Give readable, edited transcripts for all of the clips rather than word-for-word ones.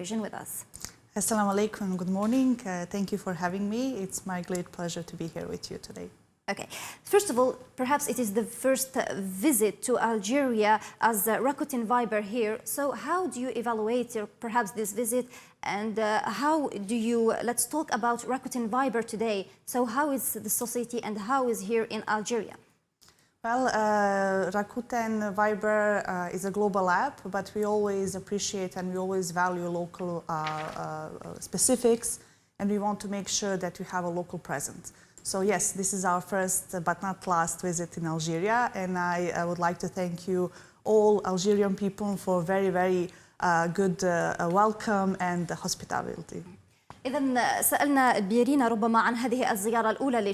vision with us. Assalamu alaikum, good morning. Thank you for having me. It's my great pleasure to be here with you today. Okay, first of all, perhaps it is the first visit to Algeria as Rakuten Viber here. So how do you evaluate perhaps this visit, and how do you, let's talk about Rakuten Viber today. So how is the society and how is here in Algeria? Well, Rakuten Viber is a global app, but we always appreciate and we always value local specifics, and we want to make sure that we have a local presence. So yes, this is our first but not last visit in Algeria, and I would like to thank you all Algerian people for very, very good welcome and hospitality. إذا سألنا بيرينا ربما عن هذه الزيارة الأولى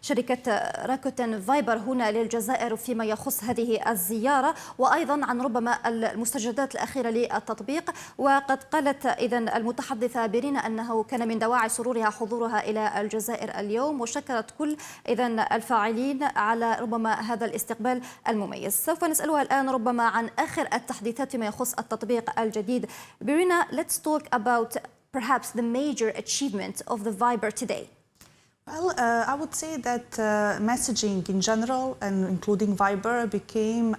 شركة راكوتن فايبر هنا للجزائر فيما يخص هذه الزيارة، وأيضا عن ربما المستجدات الأخيرة للتطبيق. وقد قالت إذا المتحدثة بيرينا أنه كان من دواعي سرورها حضورها إلى الجزائر اليوم، وشكرت كل إذا الفاعلين على ربما هذا الاستقبال المميز. سوف نسألها الآن ربما عن آخر التحديثات فيما يخص التطبيق الجديد. بيرينا, let's talk about perhaps the major achievement of the Viber today. Well, I would say that messaging in general, and including Viber, became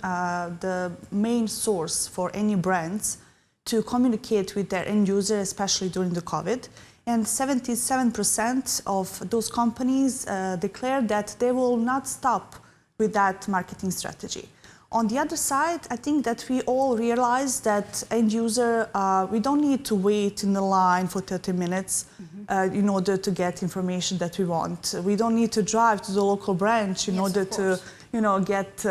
the main source for any brands to communicate with their end user, especially during the COVID. And 77% of those companies declared that they will not stop with that marketing strategy. On the other side, I think that we all realize that end user, we don't need to wait in the line for 30 minutes in order to get information that we want. We don't need to drive to the local branch in order to, get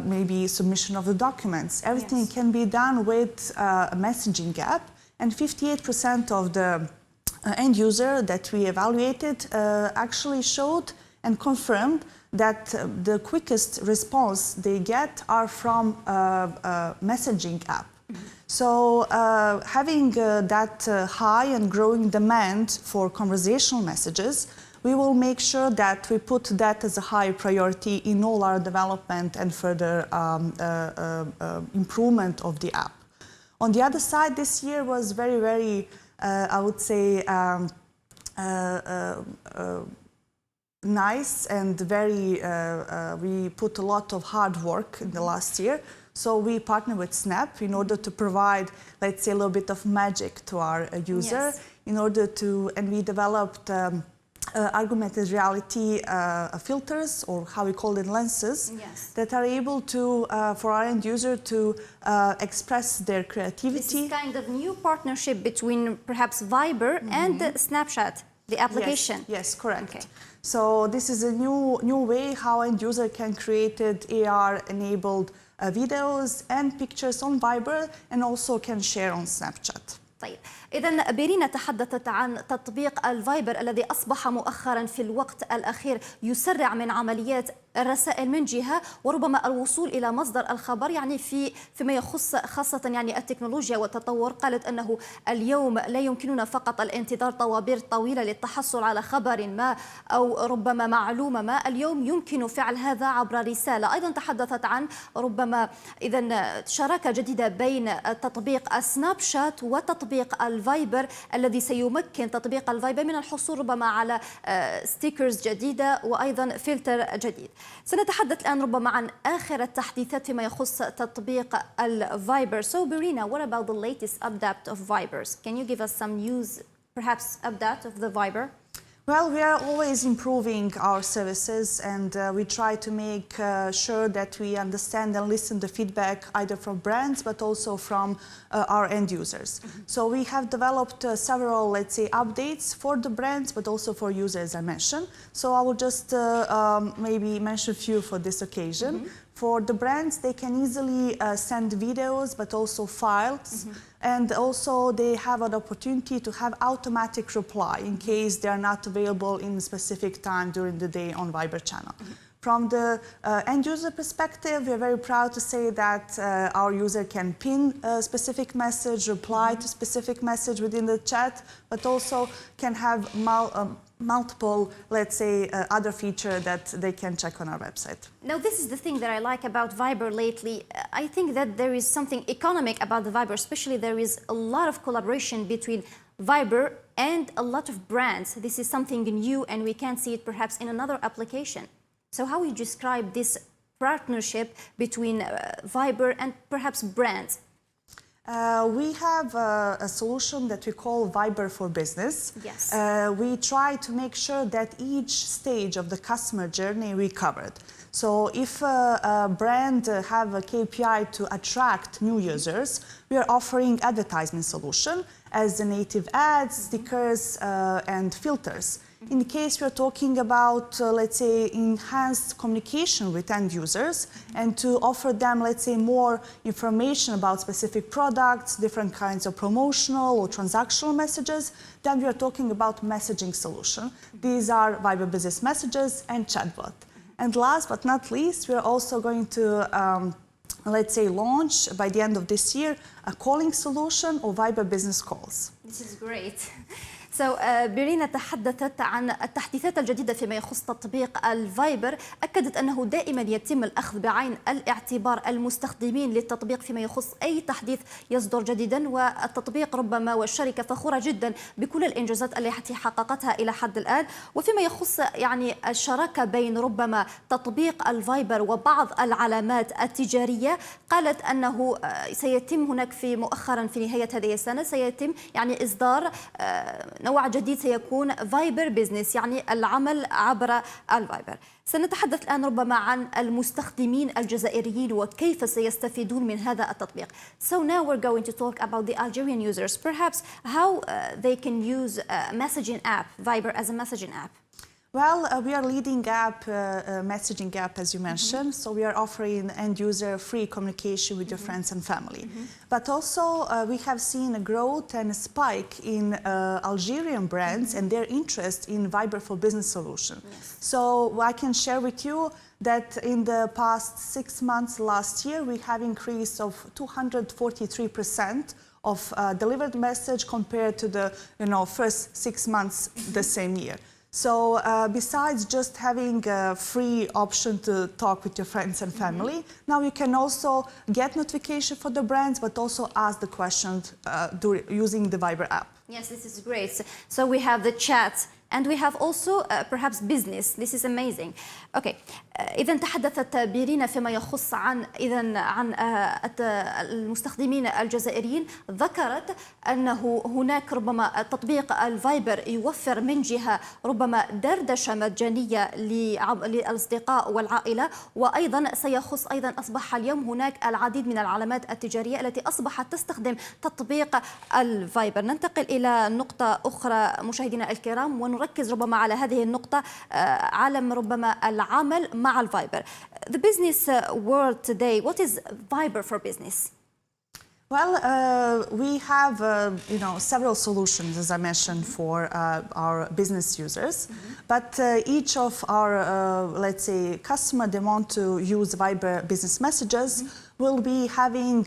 maybe submission of the documents. Everything can be done with a messaging app, and 58% of the end user that we evaluated actually showed and confirmed that the quickest response they get are from a messaging app. So having that high and growing demand for conversational messages, we will make sure that we put that as a high priority in all our development and further improvement of the app. On the other side, this year was very, very, I would say, nice and very, we put a lot of hard work in the last year. So we partnered with Snap in order to provide, let's say, a little bit of magic to our user, in order to, and we developed augmented reality filters, or how we call it, lenses, that are able to, for our end user to express their creativity. This is kind of new partnership between perhaps Viber and Snapchat, the application. Yes, correct. Okay. So this is a new way how end user can create AR-enabled videos and pictures on Viber, and also can share on Snapchat. طيب، إذا بيرينا تحدثت عن تطبيق الفايبر الذي أصبح مؤخرا في الوقت الأخير يسرع من عمليات الرسائل من جهة، وربما الوصول إلى مصدر الخبر، يعني فيما يخص خاصة يعني التكنولوجيا والتطور. قالت أنه اليوم لا يمكننا فقط الانتظار طوابير طويلة للتحصل على خبر ما أو ربما معلومة ما، اليوم يمكن فعل هذا عبر رسالة. أيضا تحدثت عن ربما إذا شراكة جديدة بين تطبيق السناب شات وتطبيق الفايبر، الذي سيمكن تطبيق الفايبر من الحصول ربما على ستيكرز جديدة وأيضا فلتر جديد. سنتحدث الآن ربما عن آخر التحديثات فيما يخص تطبيق الفايبر. So Berina, what about the latest update of Vibers? Can you give us some news, perhaps update of the Viber? Well, we are always improving our services, and we try to make sure that we understand and listen to feedback either from brands but also from our end users. So we have developed several, let's say, updates for the brands but also for users, I mentioned. So I will just maybe mention a few for this occasion. For the brands, they can easily send videos but also files, and also they have an opportunity to have automatic reply in case they are not available in a specific time during the day on Viber channel. From the end user perspective, we are very proud to say that our user can pin a specific message, reply to specific message within the chat, but also can have multiple, let's say, other feature that they can check on our website. Now, this is the thing that I like about Viber lately. I think that there is something economic about the Viber, especially there is a lot of collaboration between Viber and a lot of brands. This is something new and we can't see it perhaps in another application. So how would you describe this partnership between Viber and perhaps brands? We have a solution that we call Viber for Business. Yes. We try to make sure that each stage of the customer journey we covered. So if a brand have a KPI to attract new users, we are offering advertisement solution as the native ads, stickers, and filters. In the case we are talking about, let's say, enhanced communication with end users and to offer them, let's say, more information about specific products, different kinds of promotional or transactional messages, then we are talking about messaging solution. These are Viber Business Messages and chatbot. And last but not least, we are also going to let's say, launch by the end of this year a calling solution or Viber Business Calls. This is great. بيرينا تحدثت عن التحديثات الجديدة فيما يخص تطبيق الفايبر. أكدت أنه دائما يتم الأخذ بعين الاعتبار المستخدمين للتطبيق فيما يخص أي تحديث يصدر جديدا، والتطبيق ربما والشركة فخورة جدا بكل الإنجازات التي حققتها إلى حد الآن. وفيما يخص يعني الشراكة بين ربما تطبيق الفايبر وبعض العلامات التجارية، قالت أنه سيتم هناك مؤخرا في نهاية هذه السنة سيتم يعني إصدار نوع جديد سيكون فايبر بيزنس، يعني العمل عبر الفايبر. سنتحدث الآن ربما عن المستخدمين الجزائريين وكيف سيستفيدون من هذا التطبيق. So now we're going to talk about the Algerian users, perhaps how they can use a messaging app, Viber as a messaging app. Well, we are leading app, messaging app, as you mentioned. So we are offering end-user free communication with your friends and family. But also, we have seen a growth and a spike in Algerian brands and their interest in Viber for Business solution. Yes. So I can share with you that in the past 6 months last year, we have increase of 243% of delivered message compared to the first 6 months the same year. So besides just having a free option to talk with your friends and family, now you can also get notification for the brands, but also ask the questions using the Viber app. Yes, this is great. So we have the chat and we have also perhaps business. This is amazing. Okay. إذا تحدثت بيرينا فيما يخص عن المستخدمين الجزائريين. ذكرت أنه هناك ربما تطبيق الفايبر يوفر من جهة ربما دردشة مجانية للأصدقاء والعائلة، وأيضا سيخص أيضا أصبح اليوم هناك العديد من العلامات التجارية التي أصبحت تستخدم تطبيق الفايبر. ننتقل إلى نقطة أخرى مشاهدينا الكرام ونركز ربما على هذه النقطة، عالم ربما العمل مع الفايبر. The business world today, what is Viber for business? Well, we have several solutions, as I mentioned, for our business users. But each of our, let's say, customer they want to use Viber Business Messages will be having,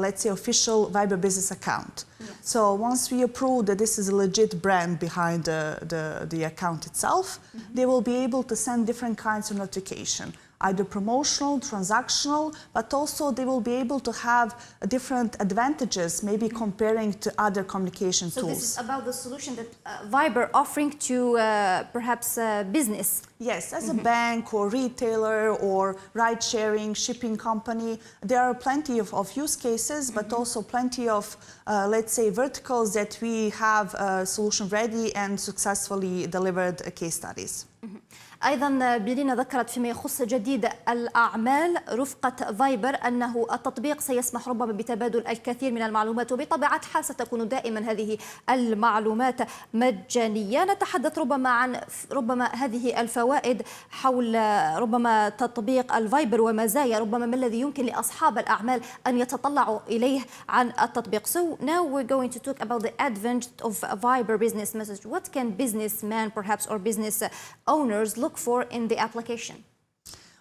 let's say, official Viber Business account. Yes. So once we approve that this is a legit brand behind the account itself, they will be able to send different kinds of notification, either promotional, transactional, but also they will be able to have different advantages, maybe comparing to other communication tools. So this is about the solution that Viber offering to perhaps business. Yes, as a bank or retailer or ride-sharing, shipping company, there are plenty of use cases, but also plenty of, let's say, verticals that we have a solution ready and successfully delivered case studies. أيضا بيرينا ذكرت فيما يخص جديد الأعمال رفقة فايبر أنه التطبيق سيسمح ربما بتبادل الكثير من المعلومات، وبطبيعة الحال ستكون دائما هذه المعلومات مجانية. نتحدث ربما عن هذه الفوائد حول ربما تطبيق الفايبر ومزايا ربما ما الذي يمكن لأصحاب الأعمال أن يتطلعوا إليه عن التطبيق. So now we're going to talk about the advent of Viber business message. What can businessmen perhaps or business owners look for in the application?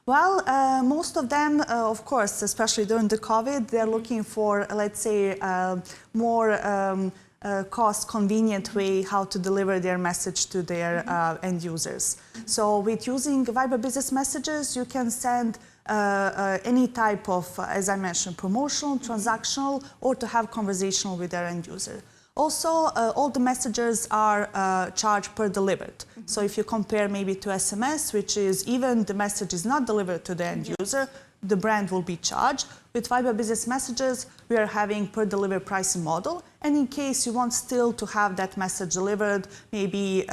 Well, most of them, of course, especially during the COVID, they're looking for, let's say, more cost-convenient way how to deliver their message to their end users. So with using Viber Business Messages, you can send any type of, as I mentioned, promotional, transactional, or to have conversational with their end user. Also, all the messages are charged per delivered. So if you compare maybe to SMS, which is even the message is not delivered to the end user, the brand will be charged. With Viber Business Messages, we are having per delivered pricing model. And in case you want still to have that message delivered, maybe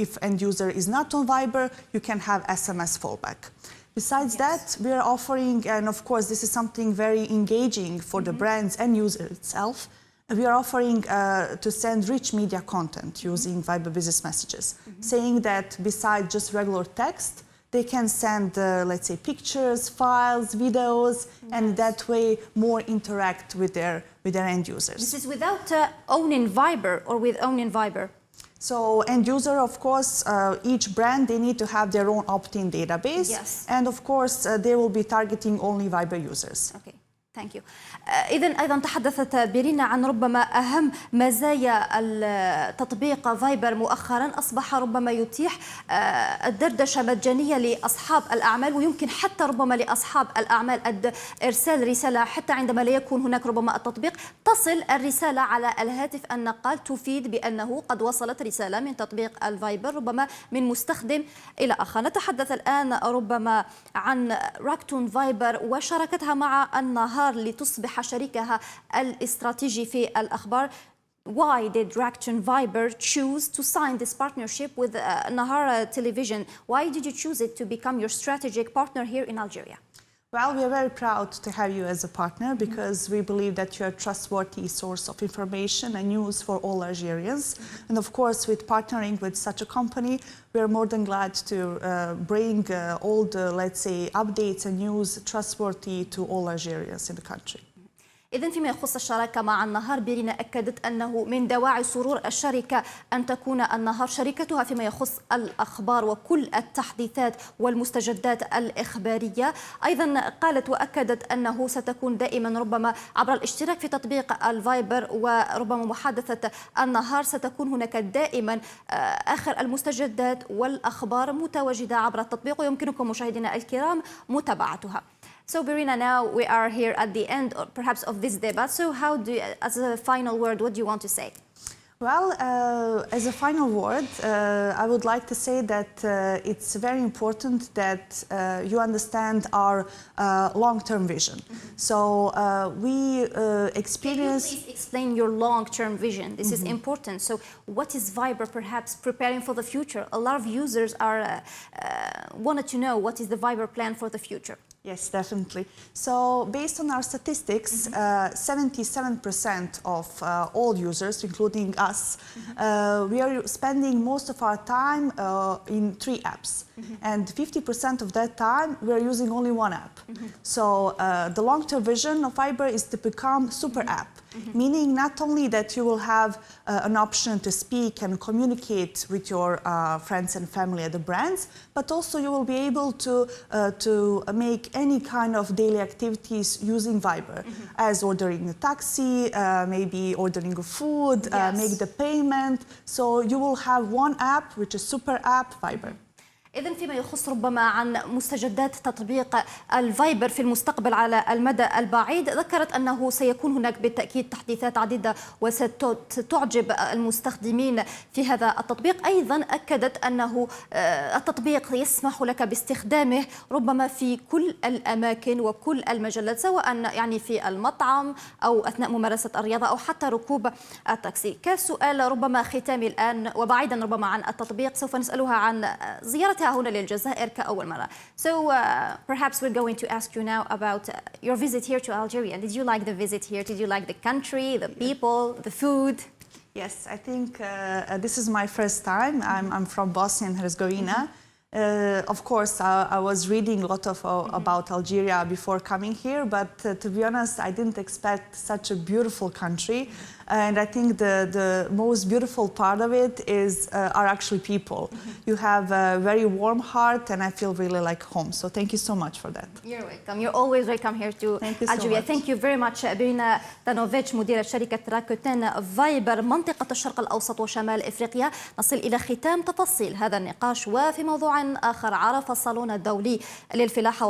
if end user is not on Viber, you can have SMS fallback. Besides that, we are offering, and of course this is something very engaging for the brands and user itself, we are offering to send rich media content using Viber Business Messages, saying that besides just regular text, they can send, let's say, pictures, files, videos, and that way more interact with their end users. This is without owning Viber or with owning Viber? So end user, of course, each brand, they need to have their own opt-in database. Yes. And of course, they will be targeting only Viber users. Okay. Thank you. إذن أيضا تحدثت بيرينا عن ربما أهم مزايا التطبيق فايبر مؤخرا. أصبح ربما يتيح الدردشة مجانية لأصحاب الأعمال، ويمكن حتى ربما لأصحاب الأعمال إرسال رسالة حتى عندما لا يكون هناك ربما التطبيق، تصل الرسالة على الهاتف النقال تفيد بأنه قد وصلت رسالة من تطبيق الفايبر ربما من مستخدم إلى آخر. نتحدث الآن ربما عن راكتون فايبر وشراكتها مع النهار لتصبح شريكها الاستراتيجي في الأخبار. Why did Rakuten Viber choose to sign this partnership with Nahar Television? Why did you choose it to become your strategic partner here in Algeria? Well, we are very proud to have you as a partner because we believe that you are a trustworthy source of information and news for all Algerians. And of course, with partnering with such a company, we are more than glad to bring all the, let's say, updates and news trustworthy to all Algerians in the country. إذن فيما يخص الشراكة مع النهار، بيرينا أكدت أنه من دواعي سرور الشركة أن تكون النهار شركتها فيما يخص الأخبار وكل التحديثات والمستجدات الإخبارية. أيضا قالت وأكدت أنه ستكون دائما ربما عبر الاشتراك في تطبيق الفايبر وربما محادثة النهار ستكون هناك دائما آخر المستجدات والأخبار متواجدة عبر التطبيق، ويمكنكم مشاهدينا الكرام متابعتها. So Birina, now we are here at the end perhaps of this debate. So how do you, as a final word, what do you want to say? Well, as a final word, I would like to say that it's very important that you understand our long-term vision. So we experience... Can you please explain your long-term vision? This is important. So what is Viber perhaps preparing for the future? A lot of users are wanted to know what is the Viber plan for the future. Yes, definitely. So based on our statistics, 77% of all users, including us, we are spending most of our time in 3 apps. And 50% of that time, we are using only 1 app. So the long-term vision of Viber is to become super app. Meaning not only that you will have an option to speak and communicate with your friends and family at the brands, but also you will be able to make any kind of daily activities using Viber, as ordering a taxi, maybe ordering food, make the payment. So you will have 1 app, which is super app Viber. إذن فيما يخص ربما عن مستجدات تطبيق الفايبر في المستقبل على المدى البعيد، ذكرت أنه سيكون هناك بالتأكيد تحديثات عديدة وستعجب المستخدمين في هذا التطبيق. أيضا أكدت أنه التطبيق يسمح لك باستخدامه ربما في كل الأماكن وكل المجالات، سواء يعني في المطعم أو أثناء ممارسة الرياضة أو حتى ركوب التاكسي. كسؤال ربما ختامي الآن وبعيدا ربما عن التطبيق، سوف نسألها عن زيارتها هنا للجزائر كأول مرة. So perhaps we're going to ask you now about your visit here to Algeria. Did you like the visit here? Did you like the country, the people, the food? Yes, I think this is my first time. I'm from Bosnia and Herzegovina. Of course, I was reading a lot about Algeria before coming here, but to be honest, I didn't expect such a beautiful country. And I think the most beautiful part of it is are actually people. You have a very warm heart, and I feel really like home. So thank you so much for that. You're welcome. You're always welcome here to Algeria. Thank you very much. بيرينا دانوفيتش مديرة شركة راكوتين فايبر منطقة الشرق الأوسط وشمال إفريقيا. نصل إلى ختام تفاصيل هذا النقاش، وفي موضوع آخر عرف الصالون الدولي للفلاحة